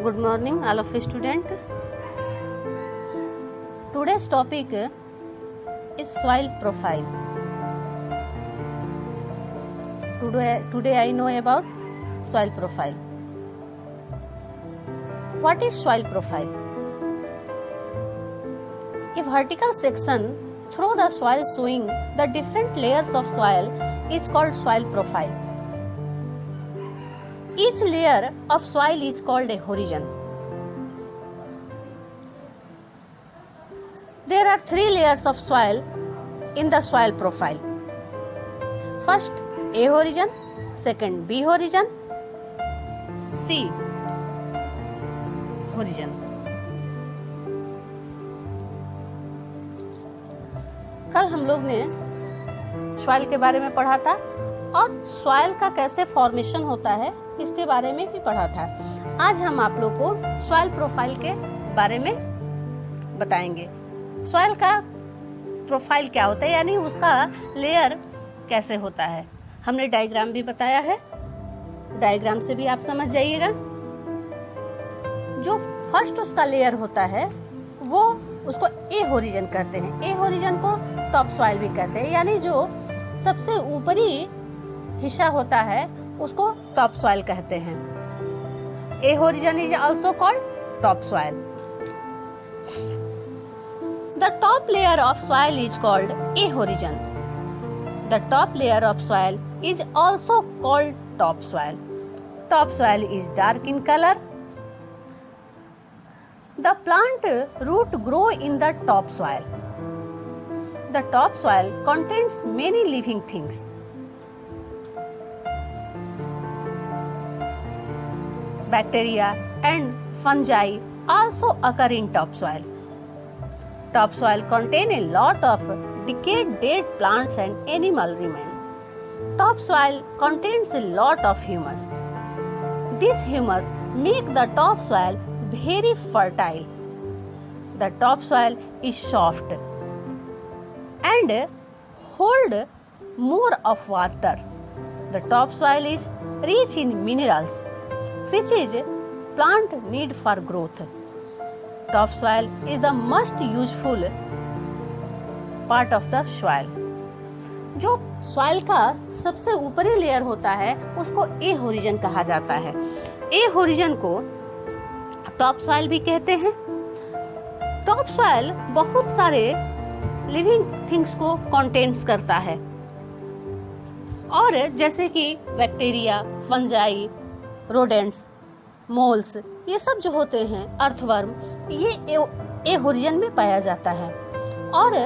Good morning, all of you students. Today's topic is soil profile. Today I know about soil profile. What is soil profile? A vertical section through the soil showing the different layers of soil is called soil profile. Each layer of soil is called a horizon. There are 3 layers of soil in the soil profile. First, A horizon, second B horizon, C horizon. कल हम लोग ने soil के बारे में पढ़ा था और सॉइल का कैसे फॉर्मेशन होता है इसके बारे में भी पढ़ा था। आज हम आप लोग को सॉइल प्रोफाइल के बारे में बताएंगे। सॉइल का प्रोफाइल क्या होता है, यानी उसका लेयर कैसे होता है। हमने डायग्राम भी बताया है, डायग्राम से भी आप समझ जाइएगा। जो फर्स्ट उसका लेयर होता है वो उसको ए होरिजन कहते हैं। ए होरिजन को टॉप सॉइल भी कहते हैं, यानी जो सबसे ऊपरी हिस्सा होता है उसको टॉप सॉइल कहते हैं। A horizon is also called top soil. The top layer of soil is called A horizon. The top layer of soil is also called top soil. Top soil is dark in colour. The plant root grow in the top soil. The top soil contains many living things. Bacteria and fungi also occur in topsoil. Topsoil contain a lot of decayed dead plants and animal remain. Topsoil contains a lot of humus. This humus make the topsoil very fertile. The topsoil is soft and hold more of water. The topsoil is rich in minerals which is plant need for growth. Topsoil is the most useful part of the soil. जो soil का सबसे ऊपरी layer होता है उसको ए horizon कहा जाता है। ए होरिजन को टॉप सॉइल भी कहते हैं। टॉप सॉइल बहुत सारे लिविंग थिंग्स को कंटेन्स करता है, और जैसे कि बैक्टीरिया, फंजाई, रोडेंट्स, मोल्स, ये सब जो होते हैं, अर्थवर्म, ये ए होरिजन में पाया जाता है। और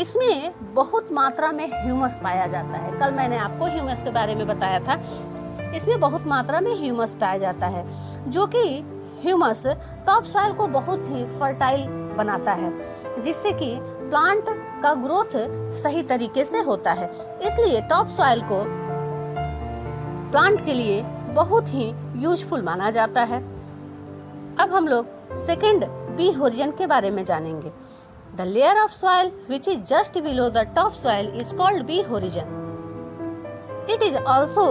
इसमें बहुत मात्रा में ह्यूमस पाया जाता है। कल मैंने आपको ह्यूमस के बारे में बताया था। इसमें बहुत मात्रा में ह्यूमस पाया जाता है, जो कि ह्यूमस टॉप सॉइल को बहुत ही फर्टाइल बनाता है, जिससे कि प्लांट का ग्रोथ सही तरीके से होता है। इसलिए टॉप सॉइल को प्लांट के लिए बहुत ही यूजफुल माना जाता है। अब हम लोग सेकंड बी होरिजन के बारे में जानेंगे। The layer of soil which is just below the top soil is called B horizon. It is also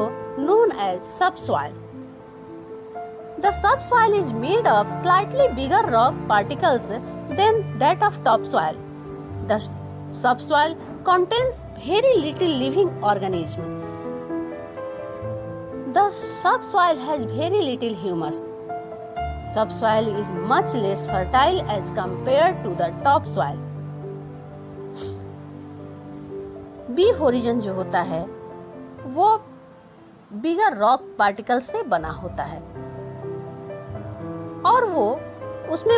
known as subsoil. The subsoil is made of slightly bigger rock particles than that of topsoil. The subsoil contains very little living organism. The subsoil has very little humus. Subsoil is much less fertile as compared to the topsoil. B horizon जो होता है वो बिगर rock particle से बना होता है, और वो उसमें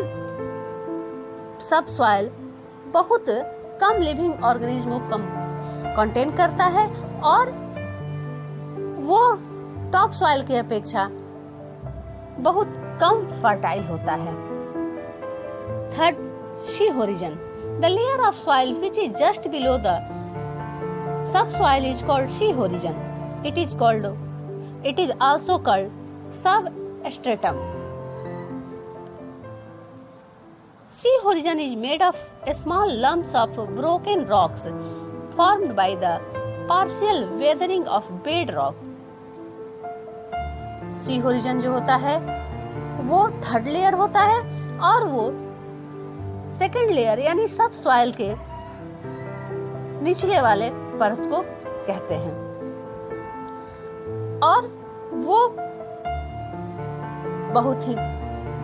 सब सॉइल बहुत कम लिविंग ऑर्गेनिज्म को कंटेन करता है, और वो टॉप सॉइल की अपेक्षा बहुत कम फर्टाइल होता है। Third, she horizon. The layer of soil which is just below the subsoil is called she horizon. It is also called substratum. She horizon is made of small lumps of broken rocks formed by the partial weathering of bedrock. C horizon जो होता है वो third layer होता है और वो second layer यानी सब सॉइल के निचले वाले परत को कहते हैं। और वो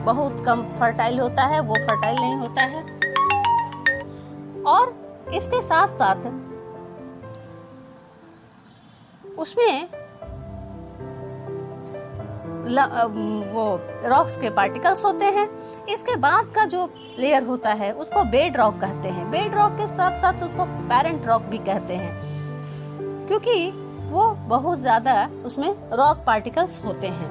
बहुत कम फर्टाइल होता है, वो फर्टाइल नहीं होता है। और इसके साथ साथ उसमें वो रॉक्स के पार्टिकल्स होते हैं। इसके बाद का जो लेयर होता है उसको बेड रॉक कहते हैं। बेड रॉक के साथ साथ उसको पेरेंट रॉक भी कहते हैं, क्योंकि वो बहुत ज्यादा उसमें रॉक पार्टिकल्स होते हैं।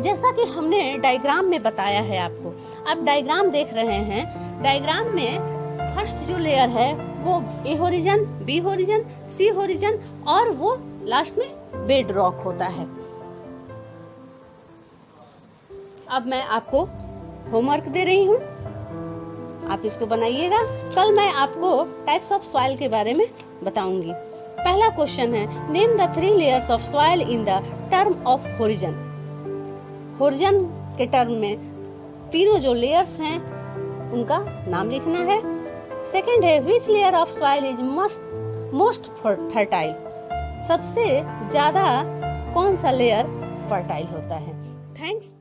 जैसा कि हमने डायग्राम में बताया है आपको, आप डायग्राम देख रहे हैं। डायग्राम में फर्स्ट जो लेयर है वो ए होरिजन, बी होरिजन, सी होरिजन और वो लास्ट में बेड रॉक होता है। अब मैं आपको होमवर्क दे रही हूँ, आप इसको बनाइएगा। कल मैं आपको टाइप्स ऑफ सॉइल के बारे में बताऊंगी। पहला क्वेश्चन है, name the 3 layers of soil in the term of horizon. Horizon के टर्म में तीनों जो लेयर्स हैं उनका नाम लिखना है। सेकंड है, which layer of soil is most fertile. सबसे ज्यादा कौन सा लेयर फर्टाइल होता है। थैंक्स।